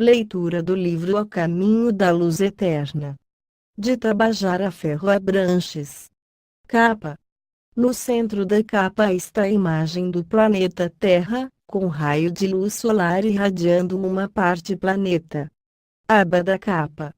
Leitura do livro A Caminho da Luz Eterna, de Tabajara Ferro Abranches. Capa. No centro da capa está a imagem do planeta Terra, com raio de luz solar irradiando uma parte planeta. Aba da capa.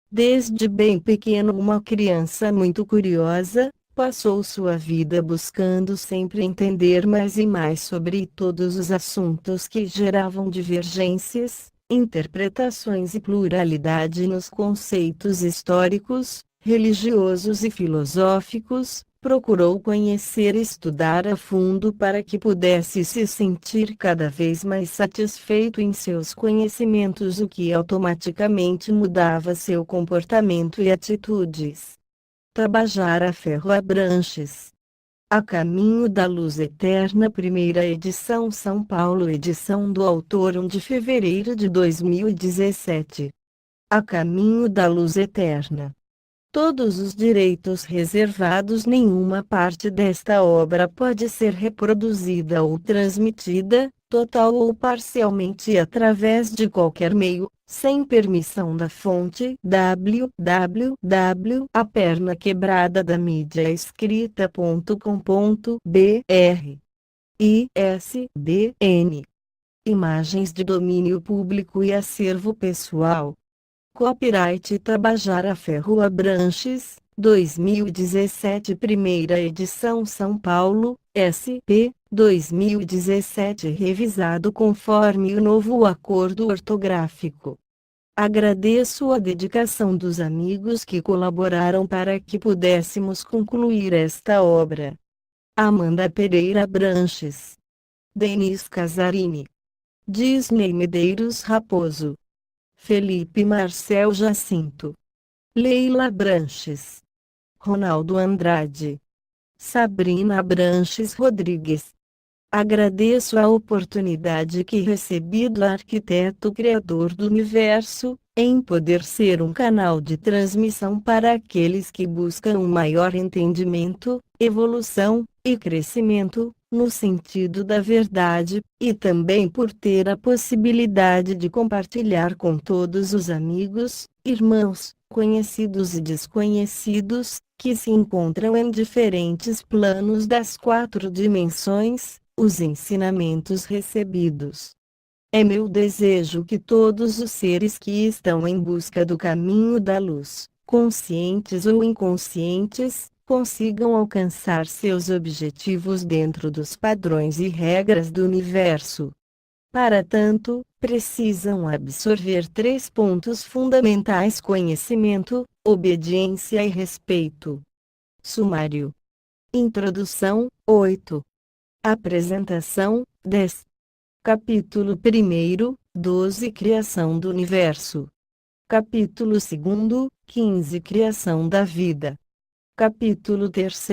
Desde bem pequeno, uma criança muito curiosa, passou sua vida buscando sempre entender mais e mais sobre todos os assuntos que geravam divergências, interpretações e pluralidade nos conceitos históricos, religiosos e filosóficos. Procurou conhecer e estudar a fundo para que pudesse se sentir cada vez mais satisfeito em seus conhecimentos, o que automaticamente mudava seu comportamento e atitudes. Tabajara Ferro Abranches. A Caminho da Luz Eterna, primeira edição, São Paulo, edição do autor, 1 de fevereiro de 2017. A Caminho da Luz Eterna. Todos os direitos reservados. Nenhuma parte desta obra pode ser reproduzida ou transmitida, total ou parcialmente, através de qualquer meio, sem permissão da fonte. www.apernaquebradadamídiaescrita.com.br. ISBN. Imagens de domínio público e acervo pessoal. Copyright Tabajara Ferro Abranches, 2017. Primeira edição, São Paulo, SP, 2017. Revisado conforme o novo acordo ortográfico. Agradeço a dedicação dos amigos que colaboraram para que pudéssemos concluir esta obra. Amanda Pereira Branches. Denis Casarini. Disney Medeiros Raposo. Felipe Marcel Jacinto. Leila Branches. Ronaldo Andrade. Sabrina Branches Rodrigues. Agradeço a oportunidade que recebi do arquiteto criador do universo, em poder ser um canal de transmissão para aqueles que buscam um maior entendimento, evolução e crescimento, no sentido da verdade, e também por ter a possibilidade de compartilhar com todos os amigos, irmãos, conhecidos e desconhecidos, que se encontram em diferentes planos das 4 dimensões, os ensinamentos recebidos. É meu desejo que todos os seres que estão em busca do caminho da luz, conscientes ou inconscientes, consigam alcançar seus objetivos dentro dos padrões e regras do universo. Para tanto, precisam absorver 3 pontos fundamentais: conhecimento, obediência e respeito. Sumário. Introdução, 8. Apresentação, 10. Capítulo 1, 12. Criação do universo. Capítulo 2, 15. Criação da vida. Capítulo 3,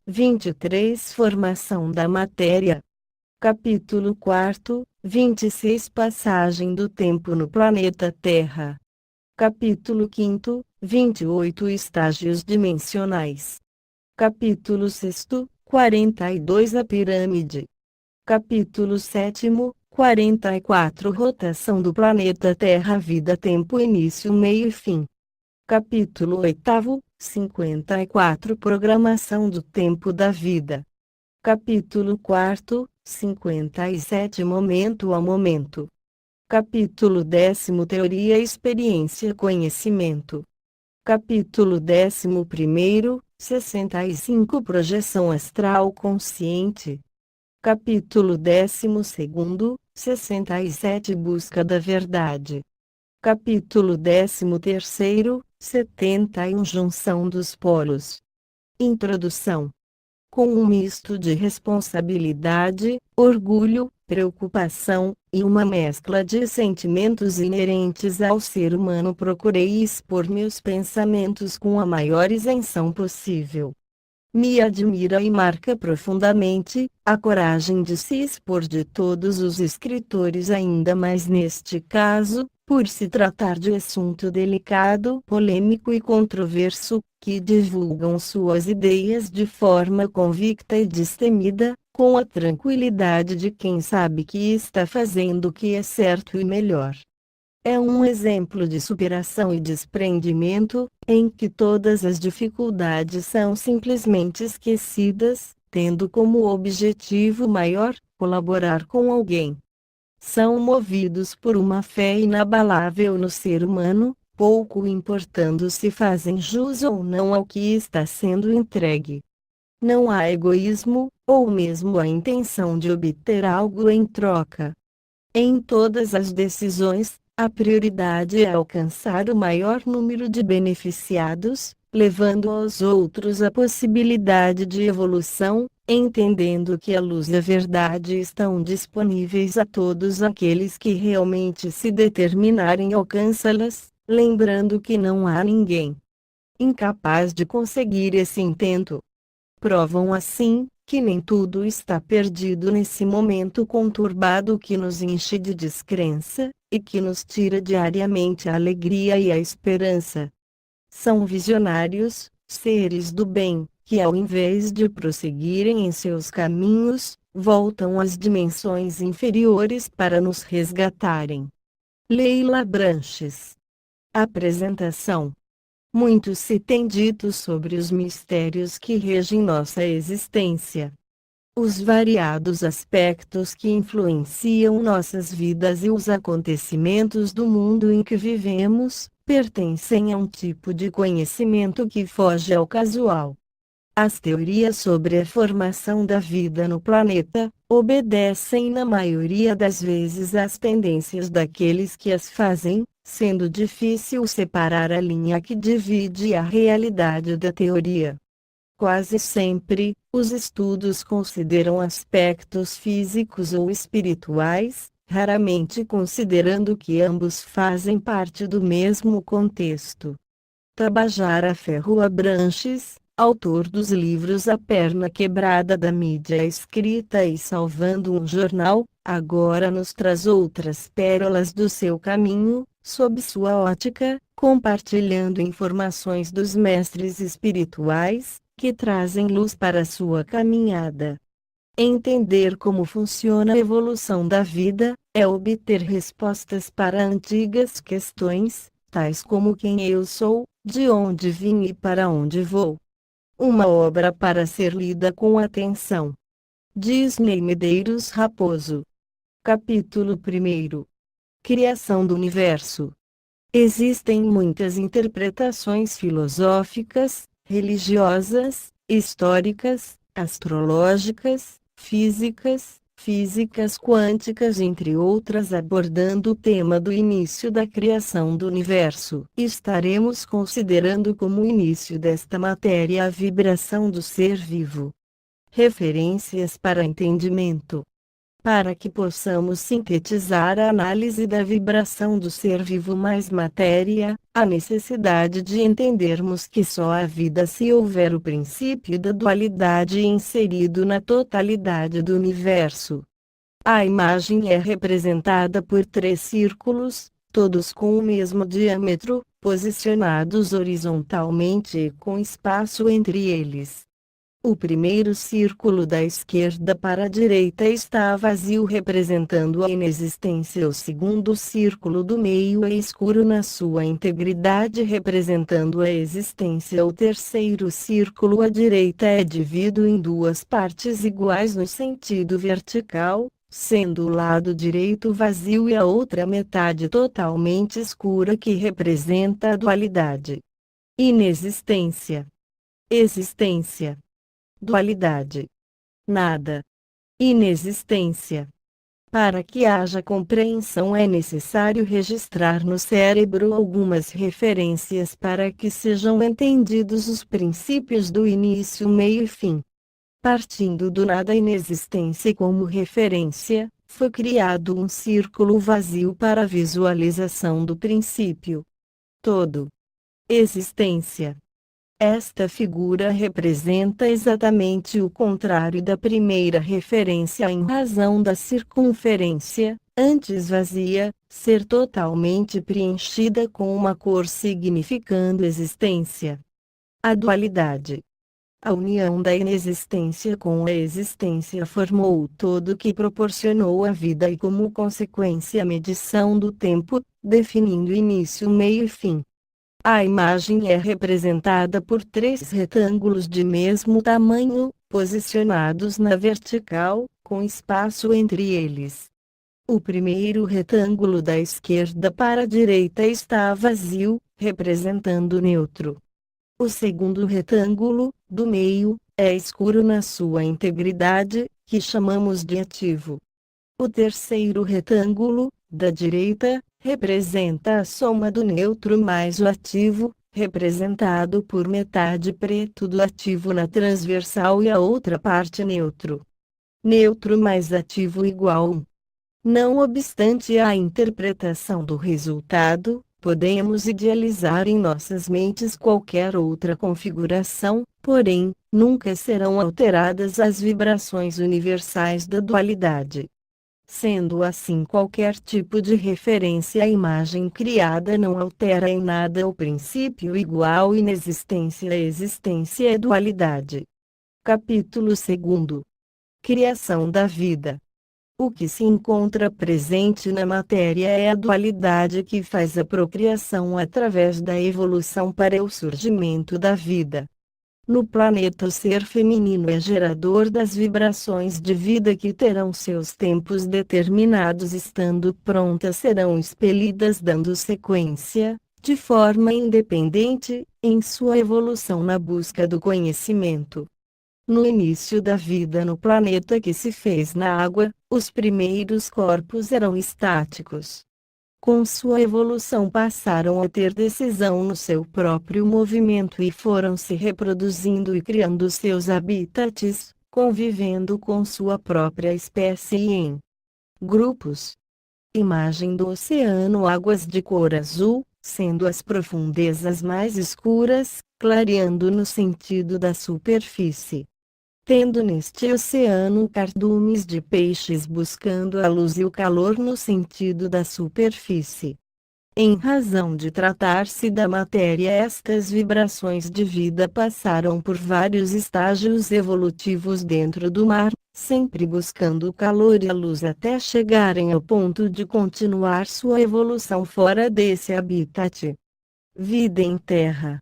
23. Formação da matéria. Capítulo 4, 26. Passagem do tempo no planeta Terra. Capítulo 5, 28. Estágios dimensionais. Capítulo 6, 42. A pirâmide. Capítulo 7, 44. Rotação do planeta Terra. Vida, tempo, início, meio e fim. Capítulo 8, 54. Programação do tempo da vida. Capítulo 4, 57. Momento a momento. Capítulo 10. Teoria, experiência, conhecimento. Capítulo 11. 65. Projeção astral consciente. Capítulo 12. 67. Busca da verdade. Capítulo 13. 71. Junção dos polos. Introdução. Com um misto de responsabilidade, orgulho, preocupação, e uma mescla de sentimentos inerentes ao ser humano, procurei expor meus pensamentos com a maior isenção possível. Me admira e marca profundamente a coragem de se expor de todos os escritores, ainda mais neste caso, por se tratar de assunto delicado, polêmico e controverso, que divulgam suas ideias de forma convicta e destemida, com a tranquilidade de quem sabe que está fazendo o que é certo e melhor. É um exemplo de superação e desprendimento, em que todas as dificuldades são simplesmente esquecidas, tendo como objetivo maior colaborar com alguém. São movidos por uma fé inabalável no ser humano, pouco importando se fazem jus ou não ao que está sendo entregue. Não há egoísmo, ou mesmo a intenção de obter algo em troca. Em todas as decisões, a prioridade é alcançar o maior número de beneficiados, levando aos outros a possibilidade de evolução, entendendo que a luz e a verdade estão disponíveis a todos aqueles que realmente se determinarem a alcançá-las, lembrando que não há ninguém incapaz de conseguir esse intento. Provam assim, que nem tudo está perdido nesse momento conturbado que nos enche de descrença, e que nos tira diariamente a alegria e a esperança. São visionários, seres do bem, que ao invés de prosseguirem em seus caminhos, voltam às dimensões inferiores para nos resgatarem. Leila Branches. Apresentação. Muito se tem dito sobre os mistérios que regem nossa existência. Os variados aspectos que influenciam nossas vidas e os acontecimentos do mundo em que vivemos, pertencem a um tipo de conhecimento que foge ao casual. As teorias sobre a formação da vida no planeta obedecem na maioria das vezes às tendências daqueles que as fazem, sendo difícil separar a linha que divide a realidade da teoria. Quase sempre, os estudos consideram aspectos físicos ou espirituais, raramente considerando que ambos fazem parte do mesmo contexto. Tabajara Ferro Abranches, autor dos livros A Perna Quebrada da Mídia Escrita e Salvando um Jornal, agora nos traz outras pérolas do seu caminho, sob sua ótica, compartilhando informações dos mestres espirituais, que trazem luz para sua caminhada. Entender como funciona a evolução da vida, é obter respostas para antigas questões, tais como quem eu sou, de onde vim e para onde vou. Uma obra para ser lida com atenção. Disney Medeiros Raposo. Capítulo 1. Criação do Universo. Existem muitas interpretações filosóficas, religiosas, históricas, astrológicas, físicas quânticas entre outras abordando o tema do início da criação do universo. Estaremos considerando como o início desta matéria a vibração do ser vivo. Referências para entendimento. Para que possamos sintetizar a análise da vibração do ser vivo mais matéria, há necessidade de entendermos que só há vida se houver o princípio da dualidade inserido na totalidade do universo. A imagem é representada por 3 círculos, todos com o mesmo diâmetro, posicionados horizontalmente e com espaço entre eles. O primeiro círculo da esquerda para a direita está vazio representando a inexistência. O segundo círculo do meio é escuro na sua integridade representando a existência. O terceiro círculo à direita é dividido em 2 partes iguais no sentido vertical, sendo o lado direito vazio e a outra metade totalmente escura que representa a dualidade. Inexistência. Existência. Dualidade. Nada. Inexistência. Para que haja compreensão é necessário registrar no cérebro algumas referências para que sejam entendidos os princípios do início, meio e fim. Partindo do nada inexistência como referência, foi criado um círculo vazio para a visualização do princípio todo. Existência. Esta figura representa exatamente o contrário da primeira referência em razão da circunferência, antes vazia, ser totalmente preenchida com uma cor significando existência. A dualidade. A união da inexistência com a existência formou o todo que proporcionou a vida e como consequência a medição do tempo, definindo início, meio e fim. A imagem é representada por três retângulos de mesmo tamanho, posicionados na vertical, com espaço entre eles. O primeiro retângulo da esquerda para a direita está vazio, representando neutro. O segundo retângulo, do meio, é escuro na sua integridade, que chamamos de ativo. O terceiro retângulo, da direita, representa a soma do neutro mais o ativo, representado por metade preto do ativo na transversal e a outra parte neutro. Neutro mais ativo igual 1. Não obstante a interpretação do resultado, podemos idealizar em nossas mentes qualquer outra configuração, porém, nunca serão alteradas as vibrações universais da dualidade. Sendo assim, qualquer tipo de referência à imagem criada não altera em nada o princípio igual inexistência. Existência é dualidade. Capítulo 2. Criação da vida. O que se encontra presente na matéria é a dualidade que faz a procriação através da evolução para o surgimento da vida. No planeta, o ser feminino é gerador das vibrações de vida que terão seus tempos determinados, estando prontas serão expelidas dando sequência, de forma independente, em sua evolução na busca do conhecimento. No início da vida no planeta que se fez na água, os primeiros corpos eram estáticos. Com sua evolução passaram a ter decisão no seu próprio movimento e foram se reproduzindo e criando seus habitats, convivendo com sua própria espécie e em grupos. Imagem do oceano: águas de cor azul, sendo as profundezas mais escuras, clareando no sentido da superfície. Tendo neste oceano cardumes de peixes buscando a luz e o calor no sentido da superfície. Em razão de tratar-se da matéria, estas vibrações de vida passaram por vários estágios evolutivos dentro do mar, sempre buscando o calor e a luz até chegarem ao ponto de continuar sua evolução fora desse habitat. Vida em terra.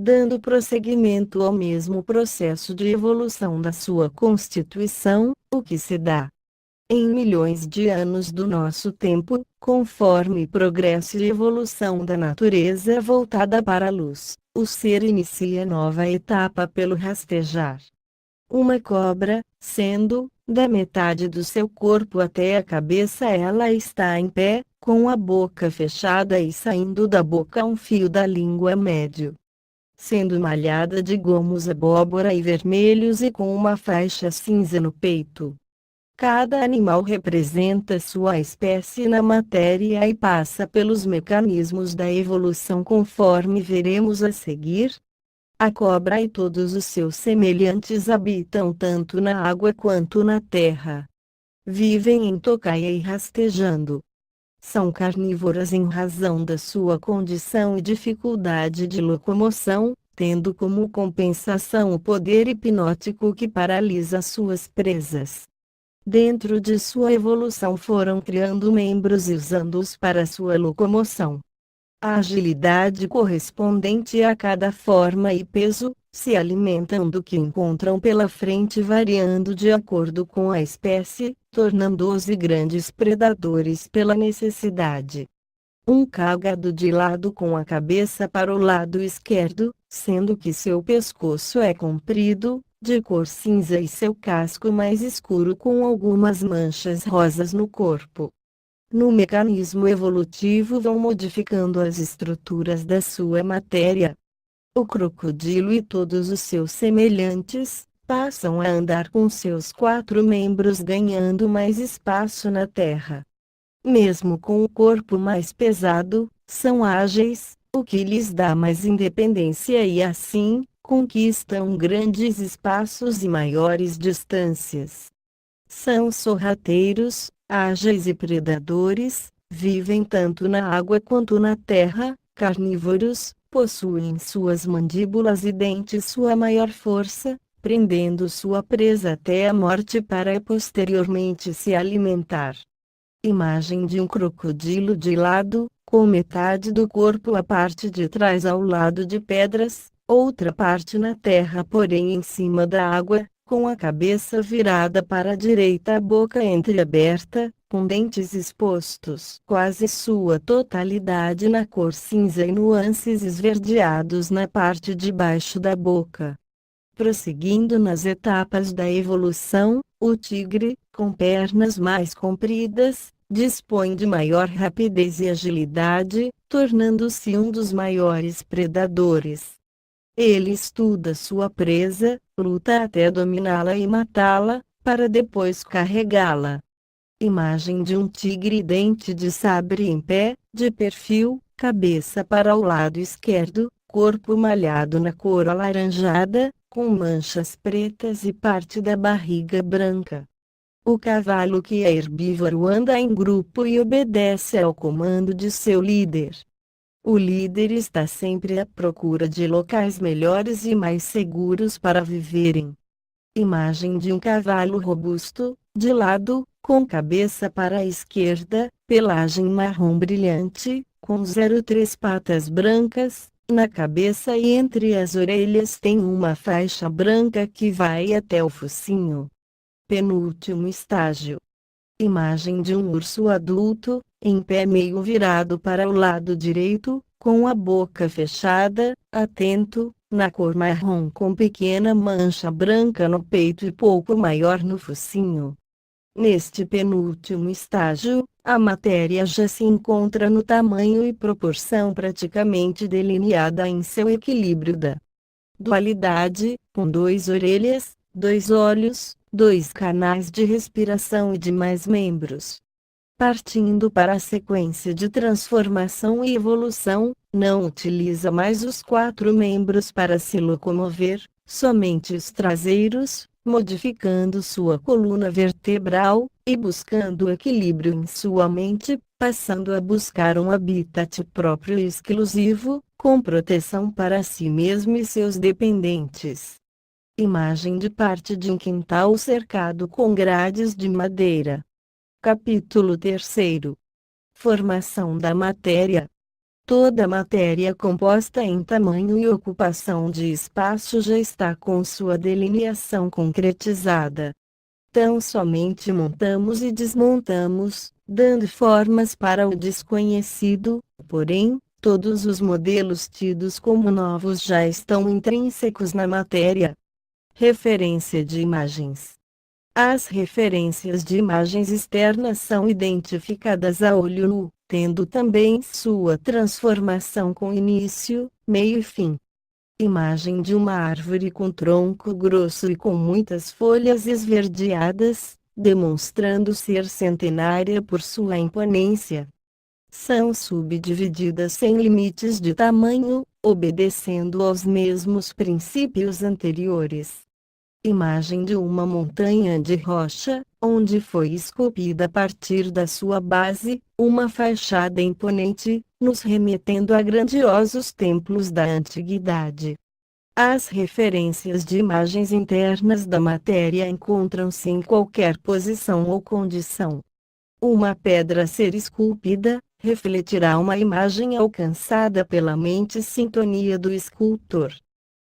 Dando prosseguimento ao mesmo processo de evolução da sua constituição, o que se dá em milhões de anos do nosso tempo, conforme progresso e evolução da natureza voltada para a luz, o ser inicia nova etapa pelo rastejar. Uma cobra, sendo, da metade do seu corpo até a cabeça, ela está em pé, com a boca fechada e saindo da boca um fio da língua médio. Sendo malhada de gomos abóbora e vermelhos e com uma faixa cinza no peito. Cada animal representa sua espécie na matéria e passa pelos mecanismos da evolução conforme veremos a seguir. A cobra e todos os seus semelhantes habitam tanto na água quanto na terra. Vivem em tocaia e rastejando. São carnívoras em razão da sua condição e dificuldade de locomoção, tendo como compensação o poder hipnótico que paralisa suas presas. Dentro de sua evolução foram criando membros e usando-os para sua locomoção. A agilidade correspondente a cada forma e peso, se alimentam do que encontram pela frente, variando de acordo com a espécie, tornando-os grandes predadores pela necessidade. Um cágado de lado com a cabeça para o lado esquerdo, sendo que seu pescoço é comprido, de cor cinza e seu casco mais escuro com algumas manchas rosas no corpo. No mecanismo evolutivo vão modificando as estruturas da sua matéria. O crocodilo e todos os seus semelhantes, passam a andar com seus 4 membros ganhando mais espaço na terra. Mesmo com o corpo mais pesado, são ágeis, o que lhes dá mais independência e assim, conquistam grandes espaços e maiores distâncias. São sorrateiros, ágeis e predadores, vivem tanto na água quanto na terra, carnívoros, possui em suas mandíbulas e dentes sua maior força, prendendo sua presa até a morte para posteriormente se alimentar. Imagem de um crocodilo de lado, com metade do corpo a parte de trás ao lado de pedras, outra parte na terra porém em cima da água, com a cabeça virada para a direita, a boca entreaberta, com dentes expostos quase sua totalidade na cor cinza e nuances esverdeados na parte de baixo da boca. Prosseguindo nas etapas da evolução, o tigre, com pernas mais compridas, dispõe de maior rapidez e agilidade, tornando-se um dos maiores predadores. Ele estuda sua presa, luta até dominá-la e matá-la, para depois carregá-la. Imagem de um tigre dente de sabre em pé, de perfil, cabeça para o lado esquerdo, corpo malhado na cor alaranjada, com manchas pretas e parte da barriga branca. O cavalo que é herbívoro anda em grupo e obedece ao comando de seu líder. O líder está sempre à procura de locais melhores e mais seguros para viverem. Imagem de um cavalo robusto, de lado, com cabeça para a esquerda, pelagem marrom brilhante, com 0,3 patas brancas, na cabeça e entre as orelhas tem uma faixa branca que vai até o focinho. Penúltimo estágio. Imagem de um urso adulto, em pé meio virado para o lado direito, com a boca fechada, atento, na cor marrom com pequena mancha branca no peito e pouco maior no focinho. Neste penúltimo estágio, a matéria já se encontra no tamanho e proporção praticamente delineada em seu equilíbrio da dualidade, com 2 orelhas, 2 olhos, 2 canais de respiração e demais membros. Partindo para a sequência de transformação e evolução, não utiliza mais os 4 membros para se locomover, somente os traseiros, modificando sua coluna vertebral, e buscando equilíbrio em sua mente, passando a buscar um habitat próprio e exclusivo, com proteção para si mesmo e seus dependentes. Imagem de parte de um quintal cercado com grades de madeira. Capítulo 3. Formação da matéria. Toda matéria composta em tamanho e ocupação de espaço já está com sua delineação concretizada. Tão somente montamos e desmontamos, dando formas para o desconhecido, porém, todos os modelos tidos como novos já estão intrínsecos na matéria. Referência de imagens. As referências de imagens externas são identificadas a olho nu, tendo também sua transformação com início, meio e fim. Imagem de uma árvore com tronco grosso e com muitas folhas esverdeadas, demonstrando ser centenária por sua imponência. São subdivididas sem limites de tamanho, obedecendo aos mesmos princípios anteriores. Imagem de uma montanha de rocha, onde foi esculpida a partir da sua base, uma fachada imponente, nos remetendo a grandiosos templos da antiguidade. As referências de imagens internas da matéria encontram-se em qualquer posição ou condição. Uma pedra a ser esculpida, refletirá uma imagem alcançada pela mente e sintonia do escultor.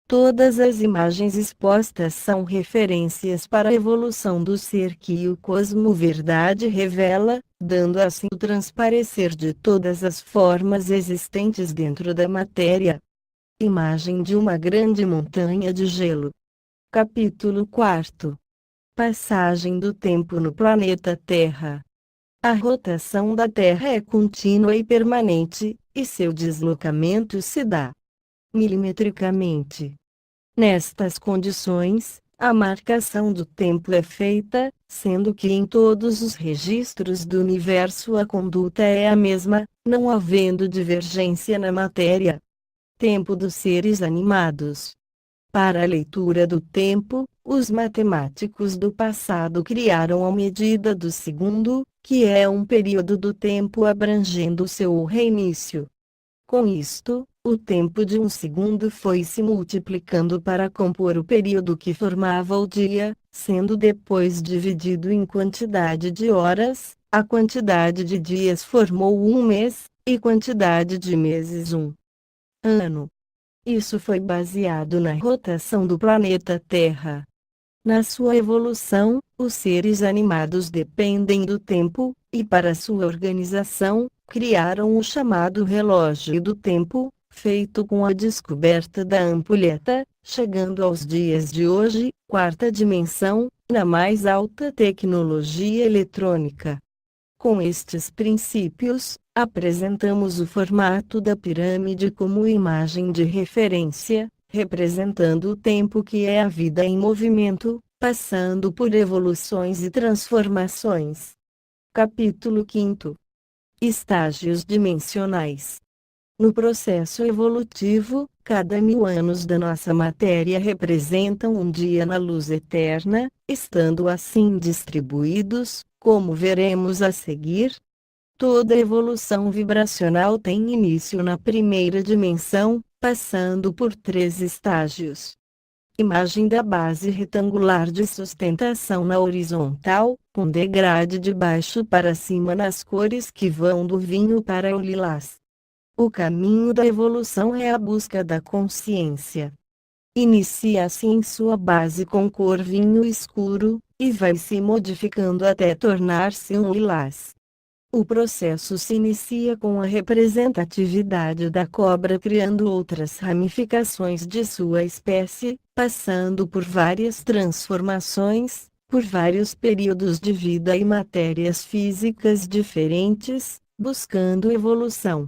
Todas as imagens expostas são referências para a evolução do ser que o cosmo verdade revela, dando assim o transparecer de todas as formas existentes dentro da matéria. Imagem de uma grande montanha de gelo. Capítulo 4. Passagem do tempo no planeta Terra. A rotação da Terra é contínua e permanente, e seu deslocamento se dá milimetricamente. Nestas condições, a marcação do tempo é feita, sendo que em todos os registros do universo a conduta é a mesma, não havendo divergência na matéria. Tempo dos seres animados. Para a leitura do tempo, os matemáticos do passado criaram a medida do segundo, que é um período do tempo abrangendo seu reinício. Com isto, o tempo de um segundo foi se multiplicando para compor o período que formava o dia, sendo depois dividido em quantidade de horas, a quantidade de dias formou um mês, e quantidade de meses um ano. Isso foi baseado na rotação do planeta Terra. Na sua evolução, os seres animados dependem do tempo, e para sua organização, criaram o chamado relógio do tempo, feito com a descoberta da ampulheta, chegando aos dias de hoje, quarta dimensão, na mais alta tecnologia eletrônica. Com estes princípios, apresentamos o formato da pirâmide como imagem de referência, representando o tempo que é a vida em movimento, passando por evoluções e transformações. Capítulo 5. Estágios dimensionais. No processo evolutivo, cada 1000 anos da nossa matéria representam um dia na luz eterna, estando assim distribuídos, como veremos a seguir. Toda evolução vibracional tem início na primeira dimensão, passando por 3 estágios. Imagem da base retangular de sustentação na horizontal, com degrade de baixo para cima nas cores que vão do vinho para o lilás. O caminho da evolução é a busca da consciência. Inicia-se em sua base com cor vinho escuro, e vai se modificando até tornar-se um lilás. O processo se inicia com a representatividade da cobra criando outras ramificações de sua espécie, passando por várias transformações, por vários períodos de vida e matérias físicas diferentes, buscando evolução.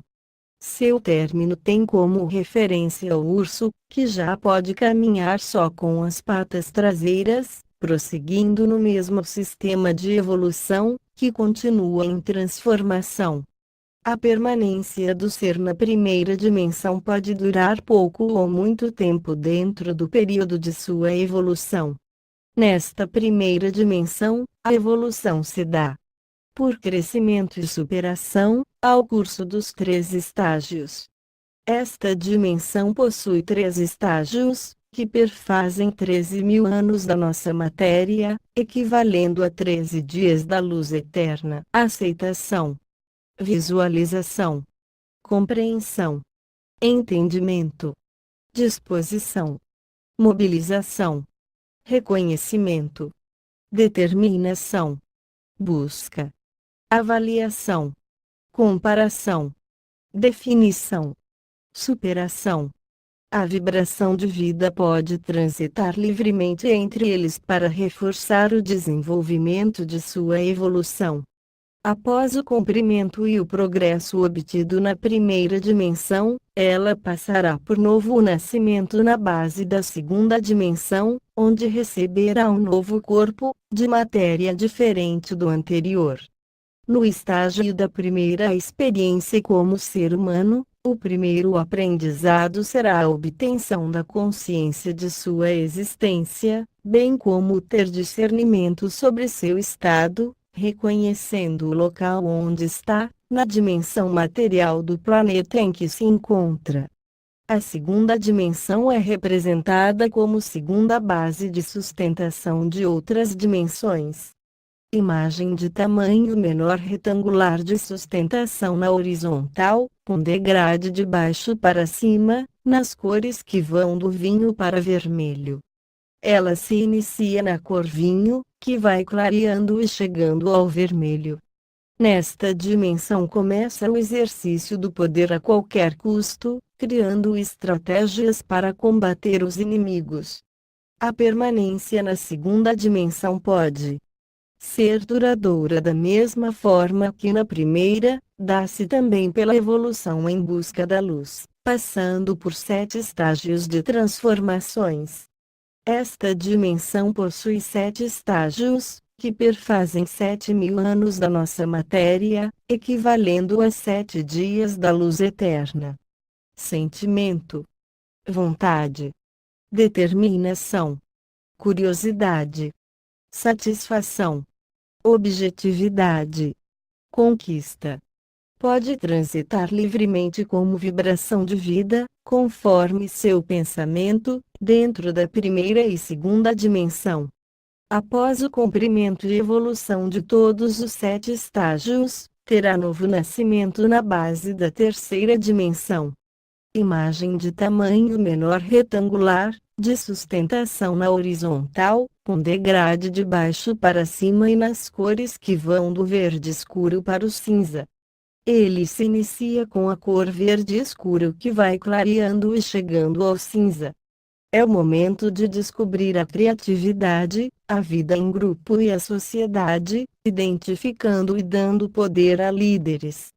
Seu término tem como referência o urso, que já pode caminhar só com as patas traseiras, prosseguindo no mesmo sistema de evolução, que continua em transformação. A permanência do ser na primeira dimensão pode durar pouco ou muito tempo dentro do período de sua evolução. Nesta primeira dimensão, a evolução se dá por crescimento e superação, ao curso dos 3 estágios. Esta dimensão possui 3 estágios, que perfazem 13.000 anos da nossa matéria, equivalendo a 13 dias da luz eterna. Aceitação, visualização, compreensão, entendimento, disposição, mobilização, reconhecimento, determinação, busca, avaliação, comparação, definição, superação. A vibração de vida pode transitar livremente entre eles para reforçar o desenvolvimento de sua evolução. Após o comprimento e o progresso obtido na primeira dimensão, ela passará por novo nascimento na base da segunda dimensão, onde receberá um novo corpo, de matéria diferente do anterior. No estágio da primeira experiência como ser humano, o primeiro aprendizado será a obtenção da consciência de sua existência, bem como ter discernimento sobre seu estado, reconhecendo o local onde está, na dimensão material do planeta em que se encontra. A segunda dimensão é representada como segunda base de sustentação de outras dimensões. Imagem de tamanho menor retangular de sustentação na horizontal, com degrade de baixo para cima, nas cores que vão do vinho para vermelho. Ela se inicia na cor vinho, que vai clareando e chegando ao vermelho. Nesta dimensão começa o exercício do poder a qualquer custo, criando estratégias para combater os inimigos. A permanência na segunda dimensão pode ser duradoura da mesma forma que na primeira, dá-se também pela evolução em busca da luz, passando por 7 estágios de transformações. Esta dimensão possui 7 estágios, que perfazem 7.000 anos da nossa matéria, equivalendo a 7 dias da luz eterna. Sentimento, vontade, determinação, curiosidade, satisfação, objetividade, conquista, pode transitar livremente como vibração de vida, conforme seu pensamento, dentro da primeira e segunda dimensão. Após o cumprimento e evolução de todos os 7 estágios, terá novo nascimento na base da terceira dimensão. Imagem de tamanho menor retangular, de sustentação na horizontal, com degrade de baixo para cima e nas cores que vão do verde escuro para o cinza. Ele se inicia com a cor verde escuro que vai clareando e chegando ao cinza. É o momento de descobrir a criatividade, a vida em grupo e a sociedade, identificando e dando poder a líderes.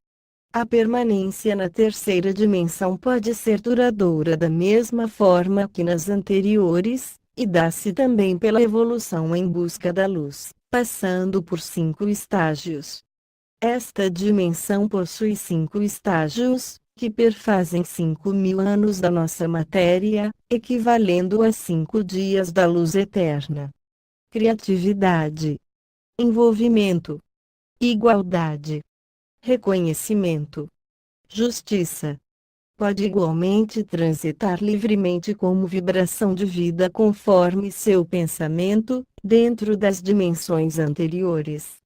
A permanência na terceira dimensão pode ser duradoura da mesma forma que nas anteriores, e dá-se também pela evolução em busca da luz, passando por 5 estágios. Esta dimensão possui 5 estágios, que perfazem 5.000 anos da nossa matéria, equivalendo a 5 dias da luz eterna. Criatividade, envolvimento, igualdade, reconhecimento, justiça. Pode igualmente transitar livremente como vibração de vida conforme seu pensamento, dentro das dimensões anteriores.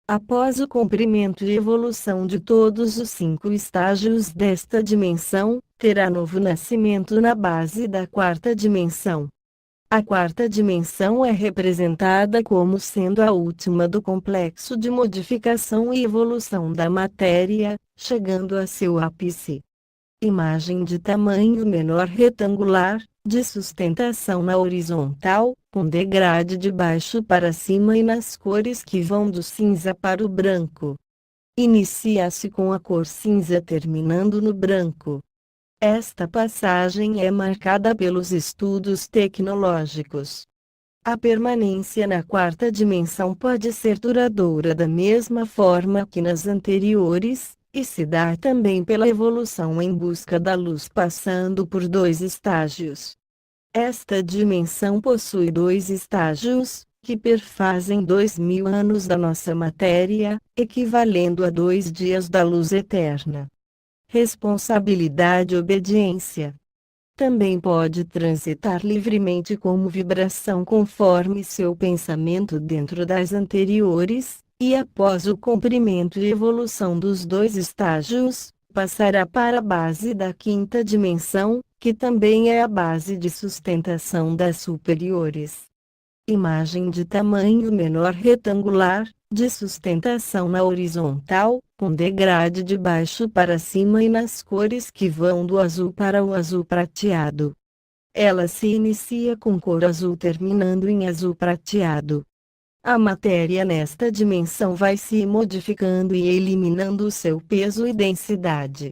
Após o cumprimento e evolução de todos os 5 estágios desta dimensão, terá novo nascimento na base da quarta dimensão. A quarta dimensão é representada como sendo a última do complexo de modificação e evolução da matéria, chegando a seu ápice. Imagem de tamanho menor retangular, de sustentação na horizontal, com degrade de baixo para cima e nas cores que vão do cinza para o branco. Inicia-se com a cor cinza terminando no branco. Esta passagem é marcada pelos estudos tecnológicos. A permanência na quarta dimensão pode ser duradoura da mesma forma que nas anteriores, e se dá também pela evolução em busca da luz passando por 2 estágios. Esta dimensão possui 2 estágios, que perfazem 2.000 anos da nossa matéria, equivalendo a 2 dias da luz eterna. Responsabilidade e obediência. Também pode transitar livremente como vibração conforme seu pensamento dentro das anteriores, e após o cumprimento e evolução dos 2 estágios, passará para a base da quinta dimensão, que também é a base de sustentação das superiores. Imagem de tamanho menor retangular, de sustentação na horizontal, com degrade de baixo para cima e nas cores que vão do azul para o azul prateado. Ela se inicia com cor azul terminando em azul prateado. A matéria nesta dimensão vai se modificando e eliminando seu peso e densidade.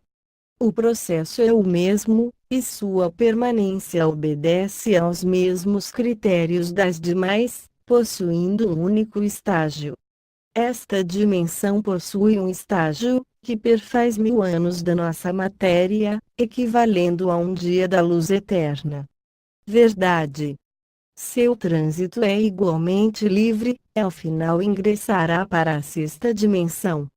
O processo é o mesmo, e sua permanência obedece aos mesmos critérios das demais, possuindo um único estágio. Esta dimensão possui um estágio, que perfaz 1000 anos da nossa matéria, equivalendo a um dia da luz eterna. Verdade. Seu trânsito é igualmente livre, ao final ingressará para a sexta dimensão.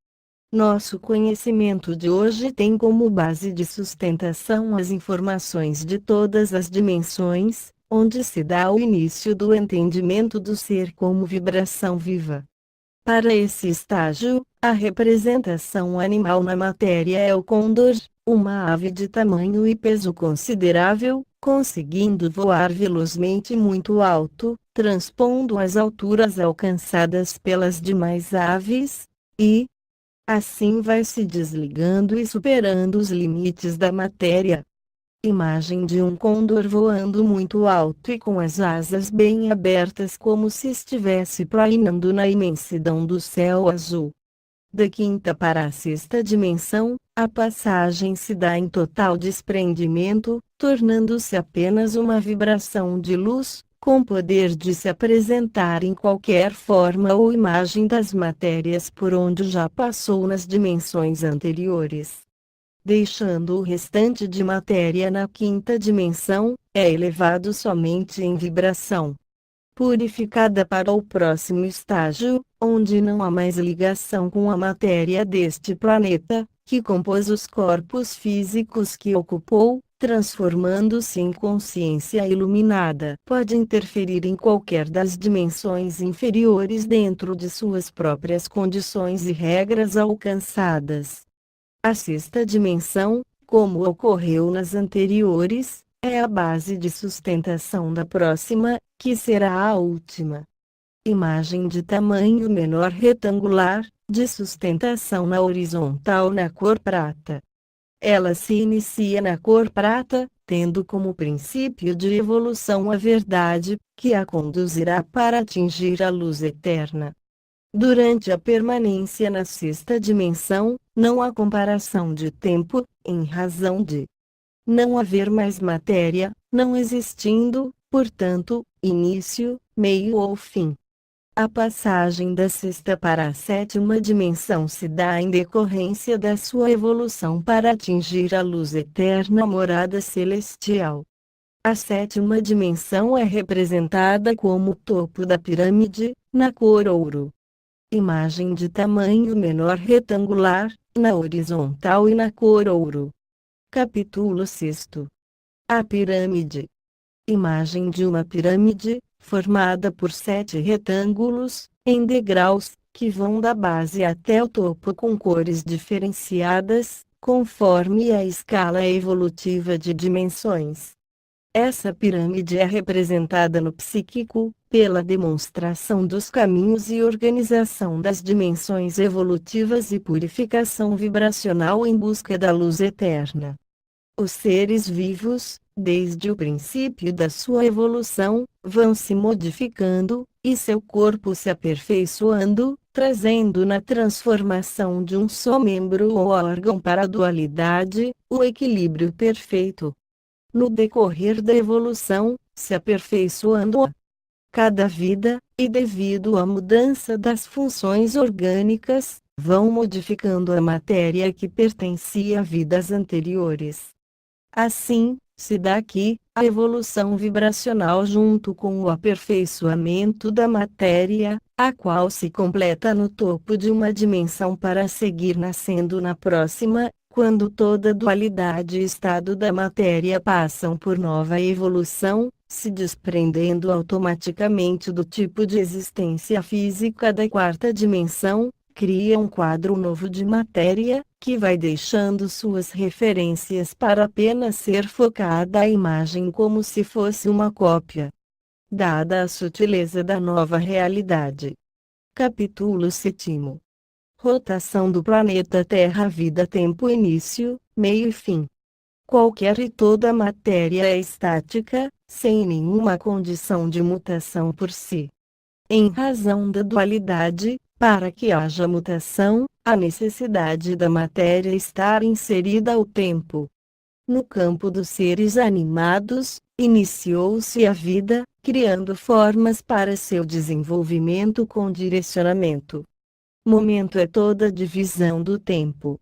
Nosso conhecimento de hoje tem como base de sustentação as informações de todas as dimensões, onde se dá o início do entendimento do ser como vibração viva. Para esse estágio, a representação animal na matéria é o condor, uma ave de tamanho e peso considerável, conseguindo voar velozmente muito alto, transpondo as alturas alcançadas pelas demais aves, e assim vai se desligando e superando os limites da matéria. Imagem de um condor voando muito alto e com as asas bem abertas como se estivesse planando na imensidão do céu azul. Da quinta para a sexta dimensão, a passagem se dá em total desprendimento, tornando-se apenas uma vibração de luz, com poder de se apresentar em qualquer forma ou imagem das matérias por onde já passou nas dimensões anteriores. Deixando o restante de matéria na quinta dimensão, é elevado somente em vibração. Purificada para o próximo estágio, onde não há mais ligação com a matéria deste planeta, que compôs os corpos físicos que ocupou, transformando-se em consciência iluminada. Pode interferir em qualquer das dimensões inferiores dentro de suas próprias condições e regras alcançadas. A sexta dimensão, como ocorreu nas anteriores, é a base de sustentação da próxima, que será a última. Imagem de tamanho menor retangular, de sustentação na horizontal na cor prata. Ela se inicia na cor prata, tendo como princípio de evolução a verdade, que a conduzirá para atingir a luz eterna. Durante a permanência na sexta dimensão, não há comparação de tempo, em razão de não haver mais matéria, não existindo, portanto, início, meio ou fim. A passagem da sexta para a sétima dimensão se dá em decorrência da sua evolução para atingir a luz eterna morada celestial. A sétima dimensão é representada como o topo da pirâmide, na cor ouro. Imagem de tamanho menor retangular, na horizontal e na cor ouro. Capítulo 6. A pirâmide. Imagem de uma pirâmide, formada por 7 retângulos, em degraus, que vão da base até o topo com cores diferenciadas, conforme a escala evolutiva de dimensões. Essa pirâmide é representada no psíquico, pela demonstração dos caminhos e organização das dimensões evolutivas e purificação vibracional em busca da luz eterna. Os seres vivos, desde o princípio da sua evolução, vão se modificando, e seu corpo se aperfeiçoando, trazendo na transformação de um só membro ou órgão para a dualidade, o equilíbrio perfeito. No decorrer da evolução, se aperfeiçoando a cada vida, e devido à mudança das funções orgânicas, vão modificando a matéria que pertencia a vidas anteriores. Assim, se dá aqui, a evolução vibracional junto com o aperfeiçoamento da matéria, a qual se completa no topo de uma dimensão para seguir nascendo na próxima, quando toda dualidade e estado da matéria passam por nova evolução, se desprendendo automaticamente do tipo de existência física da quarta dimensão, cria um quadro novo de matéria, que vai deixando suas referências para apenas ser focada a imagem como se fosse uma cópia. Dada a sutileza da nova realidade. Capítulo 7. Rotação do planeta Terra. Vida, tempo, início, meio e fim. Qualquer e toda matéria é estática, sem nenhuma condição de mutação por si. Em razão da dualidade, para que haja mutação, há necessidade da matéria estar inserida ao tempo. No campo dos seres animados, iniciou-se a vida, criando formas para seu desenvolvimento com direcionamento. Momento é toda a divisão do tempo.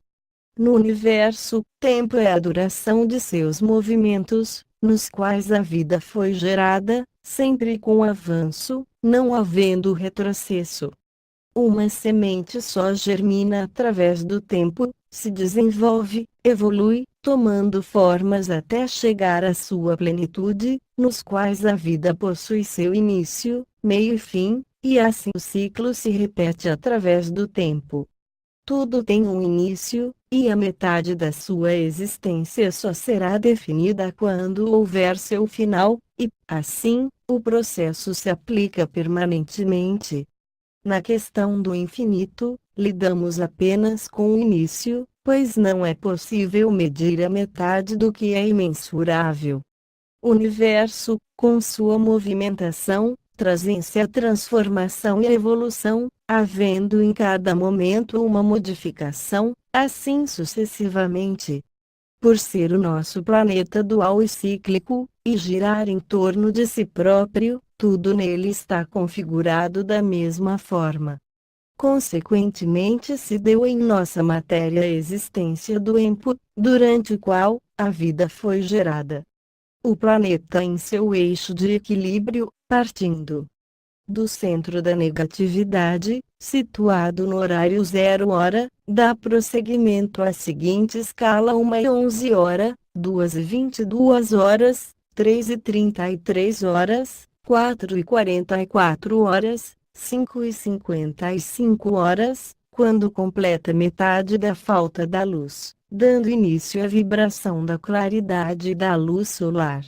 No universo, tempo é a duração de seus movimentos, nos quais a vida foi gerada, sempre com avanço, não havendo retrocesso. Uma semente só germina através do tempo, se desenvolve, evolui, tomando formas até chegar à sua plenitude, nos quais a vida possui seu início, meio e fim, e assim o ciclo se repete através do tempo. Tudo tem um início, e a metade da sua existência só será definida quando houver seu final, e, assim, o processo se aplica permanentemente. Na questão do infinito, lidamos apenas com o início, pois não é possível medir a metade do que é imensurável. O universo, com sua movimentação, traz em si a transformação e a evolução, havendo em cada momento uma modificação, assim sucessivamente. Por ser o nosso planeta dual e cíclico, e girar em torno de si próprio, tudo nele está configurado da mesma forma. Consequentemente se deu em nossa matéria a existência do tempo, durante o qual, a vida foi gerada. O planeta em seu eixo de equilíbrio, partindo do centro da negatividade, situado no horário 0 hora, dá prosseguimento à seguinte escala: 1h11, 2h22, 3h33, 4h44, 5h55, quando completa metade da falta da luz, dando início à vibração da claridade da luz solar.